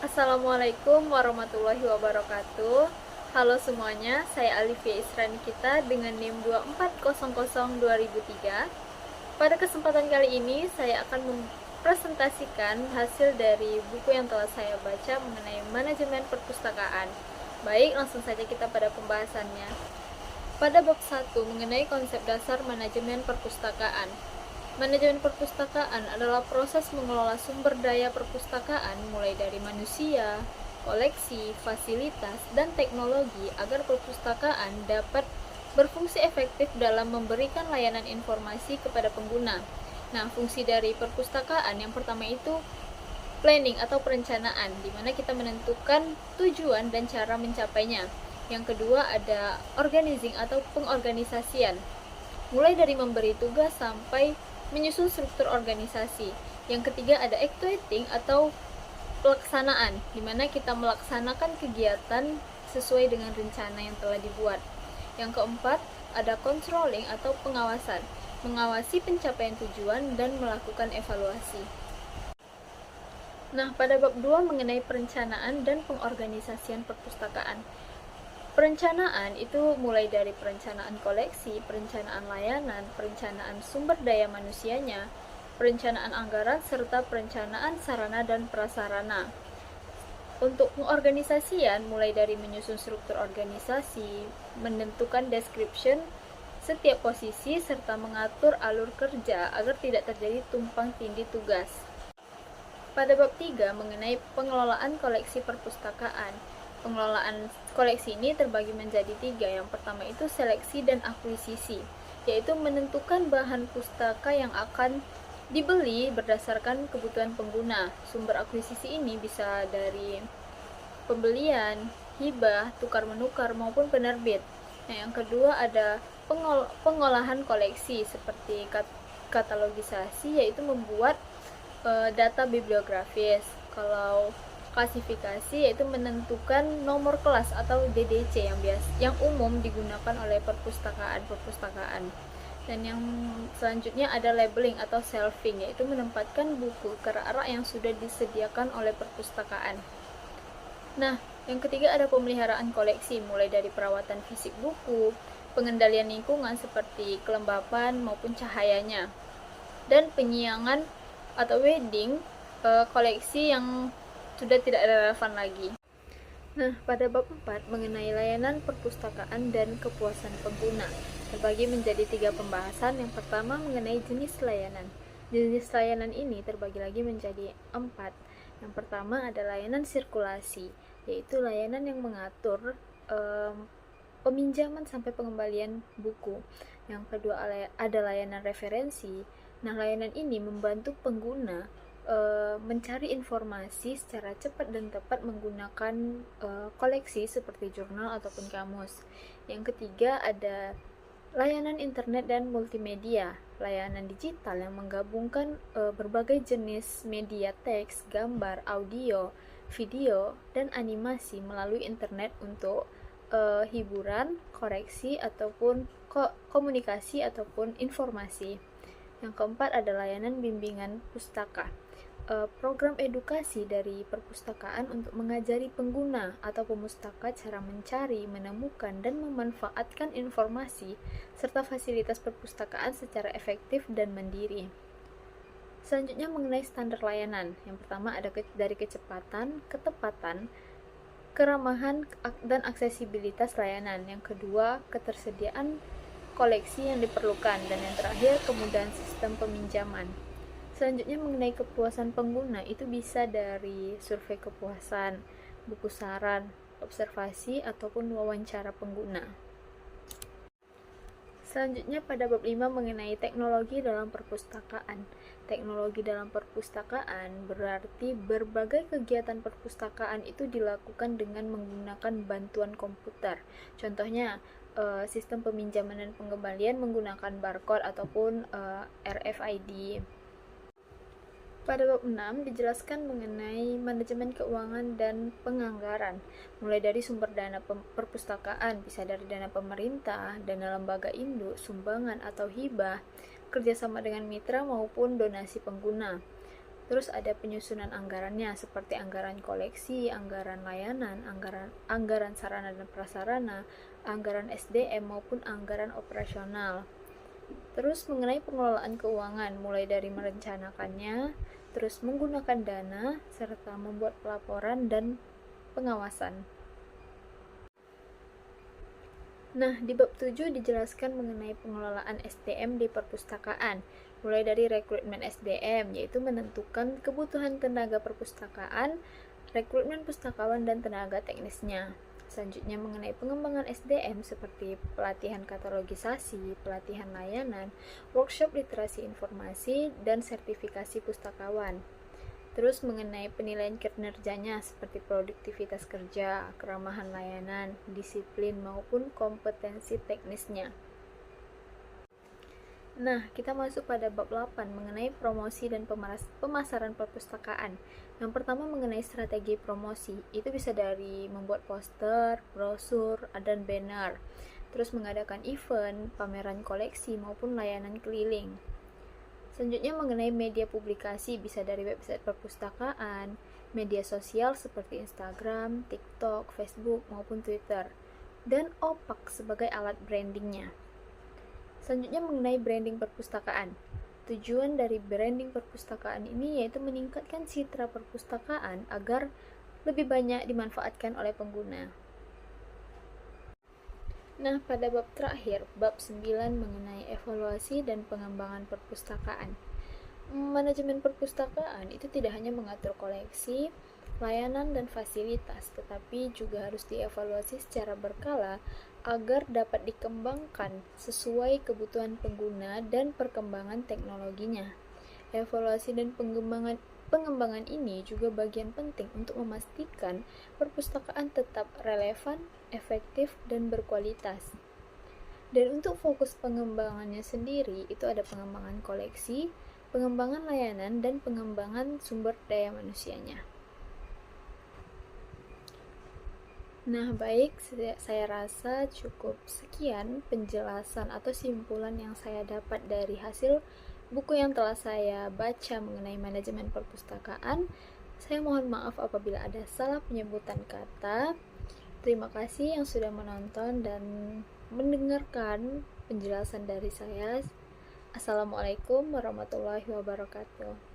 Assalamualaikum warahmatullahi wabarakatuh. Halo semuanya, saya Alifia Israni kita dengan NIM 2400-2003. Pada kesempatan kali ini, saya akan mempresentasikan hasil dari buku yang telah saya baca mengenai manajemen perpustakaan. Baik, langsung saja kita pada pembahasannya. Pada bab 1 mengenai konsep dasar manajemen perpustakaan. Manajemen perpustakaan adalah proses mengelola sumber daya perpustakaan mulai dari manusia, koleksi, fasilitas, dan teknologi agar perpustakaan dapat berfungsi efektif dalam memberikan layanan informasi kepada pengguna. Nah, fungsi dari perpustakaan yang pertama itu planning atau perencanaan, di mana kita menentukan tujuan dan cara mencapainya. Yang kedua ada organizing atau pengorganisasian, mulai dari memberi tugas sampai menyusun struktur organisasi. Yang ketiga ada actuating atau pelaksanaan, di mana kita melaksanakan kegiatan sesuai dengan rencana yang telah dibuat. Yang keempat ada controlling atau pengawasan, mengawasi pencapaian tujuan dan melakukan evaluasi. Nah, pada bab 2 mengenai perencanaan dan pengorganisasian perpustakaan. Perencanaan itu mulai dari perencanaan koleksi, perencanaan layanan, perencanaan sumber daya manusianya, perencanaan anggaran, serta perencanaan sarana dan prasarana. Untuk pengorganisasian, mulai dari menyusun struktur organisasi, menentukan description setiap posisi, serta mengatur alur kerja agar tidak terjadi tumpang tindih tugas. Pada bab 3 mengenai pengelolaan koleksi perpustakaan. Pengelolaan koleksi ini terbagi menjadi 3. Yang pertama itu seleksi dan akuisisi, yaitu menentukan bahan pustaka yang akan dibeli berdasarkan kebutuhan pengguna. Sumber akuisisi ini bisa dari pembelian, hibah, tukar-menukar, maupun penerbit. Nah, yang kedua ada pengolahan koleksi seperti katalogisasi, yaitu membuat data bibliografis. Kalau klasifikasi yaitu menentukan nomor kelas atau DDC yang umum digunakan oleh perpustakaan. Dan yang selanjutnya ada labeling atau shelving, yaitu menempatkan buku ke rak yang sudah disediakan oleh perpustakaan. Nah, yang ketiga ada pemeliharaan koleksi, mulai dari perawatan fisik buku, pengendalian lingkungan seperti kelembapan maupun cahayanya, dan penyiangan atau wedding koleksi yang sudah tidak relevan lagi. Nah, pada bab 4 mengenai layanan perpustakaan dan kepuasan pengguna, terbagi menjadi 3 pembahasan. Yang pertama mengenai jenis layanan. Jenis layanan ini terbagi lagi menjadi 4. Yang pertama ada layanan sirkulasi, yaitu layanan yang mengatur peminjaman sampai pengembalian buku. Yang kedua ada layanan referensi. Nah, layanan ini membantu pengguna mencari informasi secara cepat dan tepat menggunakan koleksi seperti jurnal ataupun kamus. Yang ketiga ada layanan internet dan multimedia, layanan digital yang menggabungkan berbagai jenis media teks, gambar, audio, video, dan animasi melalui internet untuk hiburan, koreksi, ataupun komunikasi ataupun informasi. Yang keempat ada layanan bimbingan pustaka, program edukasi dari perpustakaan untuk mengajari pengguna atau pemustaka cara mencari, menemukan, dan memanfaatkan informasi serta fasilitas perpustakaan secara efektif dan mandiri. Selanjutnya mengenai standar layanan. Yang pertama ada dari kecepatan, ketepatan, keramahan, dan aksesibilitas layanan. Yang kedua, ketersediaan koleksi yang diperlukan, dan yang terakhir kemudahan sistem peminjaman. Selanjutnya mengenai kepuasan pengguna, itu bisa dari survei kepuasan, buku saran, observasi, ataupun wawancara pengguna. Selanjutnya pada bab 5 mengenai teknologi dalam perpustakaan. Teknologi dalam perpustakaan berarti berbagai kegiatan perpustakaan itu dilakukan dengan menggunakan bantuan komputer. Contohnya sistem peminjaman dan pengembalian menggunakan barcode ataupun RFID. Pada bab 6 dijelaskan mengenai manajemen keuangan dan penganggaran, mulai dari sumber dana perpustakaan, bisa dari dana pemerintah, dana lembaga induk, sumbangan atau hibah, kerjasama dengan mitra maupun donasi pengguna. Terus ada penyusunan anggarannya seperti anggaran koleksi, anggaran layanan, anggaran sarana dan prasarana, anggaran SDM maupun anggaran operasional. Terus mengenai pengelolaan keuangan, mulai dari merencanakannya, terus menggunakan dana, serta membuat pelaporan dan pengawasan. Nah, di bab 7 dijelaskan mengenai pengelolaan SDM di perpustakaan, mulai dari rekrutmen SDM, yaitu menentukan kebutuhan tenaga perpustakaan, rekrutmen pustakawan, dan tenaga teknisnya. Selanjutnya mengenai pengembangan SDM seperti pelatihan katalogisasi, pelatihan layanan, workshop literasi informasi, dan sertifikasi pustakawan. Terus mengenai penilaian kinerjanya seperti produktivitas kerja, keramahan layanan, disiplin maupun kompetensi teknisnya. Nah, kita masuk pada bab 8 mengenai promosi dan pemasaran perpustakaan. Yang pertama mengenai strategi promosi, itu bisa dari membuat poster, brosur, dan banner. Terus mengadakan event, pameran koleksi maupun layanan keliling. Selanjutnya mengenai media publikasi, bisa dari website perpustakaan, media sosial seperti Instagram, TikTok, Facebook, maupun Twitter, dan OPAK sebagai alat brandingnya. Selanjutnya mengenai branding perpustakaan. Tujuan dari branding perpustakaan ini yaitu meningkatkan citra perpustakaan agar lebih banyak dimanfaatkan oleh pengguna. Nah, pada bab terakhir, bab 9 mengenai evaluasi dan pengembangan perpustakaan. Manajemen perpustakaan itu tidak hanya mengatur koleksi, layanan, dan fasilitas, tetapi juga harus dievaluasi secara berkala agar dapat dikembangkan sesuai kebutuhan pengguna dan perkembangan teknologinya. Evaluasi dan pengembangan ini juga bagian penting untuk memastikan perpustakaan tetap relevan, efektif, dan berkualitas. Dan untuk fokus pengembangannya sendiri, itu ada pengembangan koleksi, pengembangan layanan, dan pengembangan sumber daya manusianya. Nah, baik, saya rasa cukup sekian penjelasan atau simpulan yang saya dapat dari hasil buku yang telah saya baca mengenai manajemen perpustakaan. Saya mohon maaf apabila ada salah penyebutan kata. Terima kasih yang sudah menonton dan mendengarkan penjelasan dari saya. Assalamualaikum warahmatullahi wabarakatuh.